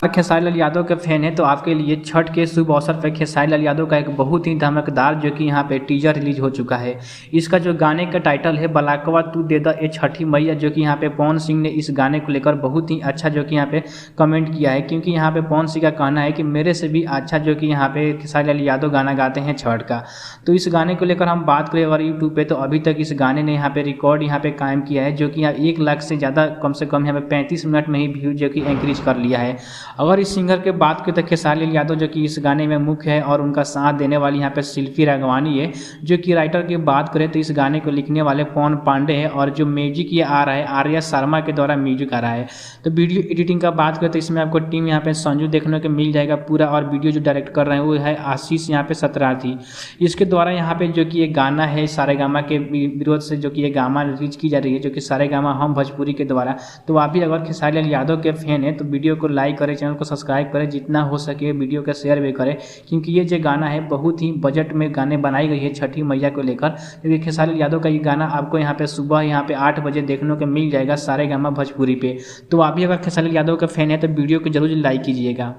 पर खेसारी लाल यादव के फैन है तो आपके लिए छठ के शुभ अवसर पर खेसारी लाल यादव का एक बहुत ही धमाकेदार जो कि यहाँ पे टीजर रिलीज हो चुका है। इसका जो गाने का टाइटल है बलाकवा तू दे द ए छठी मैया, जो कि यहाँ पे पवन सिंह ने इस गाने को लेकर बहुत ही अच्छा जो कि यहाँ पे कमेंट किया है, क्योंकि यहाँ पे पवन सिंह का कहना है कि मेरे से भी अच्छा जो कि यहाँ पे खेसारी लाल यादव गाना गाते हैं छठ का। तो इस गाने को लेकर हम बात करें अगर यूट्यूब पे, तो अभी तक इस गाने ने यहाँ पे रिकॉर्ड यहाँ पे कायम किया है, जो कि यहाँ 1 लाख से ज़्यादा कम से कम यहाँ पे 35 मिनट में ही व्यू जो कि इंक्रीज कर लिया है। अगर इस सिंगर के बात करें तो खेसारी लाल यादव जो कि इस गाने में मुख्य है और उनका साथ देने वाली यहाँ पे शिल्पी राघवानी है। जो कि राइटर की बात करें तो इस गाने को लिखने वाले पवन पांडे हैं और जो म्यूजिक ये आ रहा है आर्या शर्मा के द्वारा म्यूजिक आ रहा है। तो वीडियो एडिटिंग का बात करें तो इसमें आपको टीम यहाँ पे संजू देखने को मिल जाएगा पूरा, और वीडियो जो डायरेक्ट कर रहे हैं वो है आशीष यहाँ पे सतरार्थी। इसके द्वारा यहाँ पे जो कि ये गाना है सारेगामा के विरोध से जो कि ये गाना रिलीज की जा रही है, जो कि सारेगामा हम भोजपुरी के द्वारा। तो आप भी अगर खेसारी लाल यादव के फैन है तो वीडियो को लाइक करें, चैनल को सब्सक्राइब करें, जितना हो सके वीडियो का शेयर भी करें, क्योंकि ये जो गाना है बहुत ही बजट में गाने बनाई गई है छठी मैया को लेकर। क्योंकि खेसारी लाल यादव का ये गाना आपको यहाँ पे सुबह यहाँ पे 8 बजे देखने को मिल जाएगा सारेगामा भोजपुरी पे। तो आप भी अगर खेसारी लाल यादव का फैन है तो वीडियो को जरूर लाइक कीजिएगा।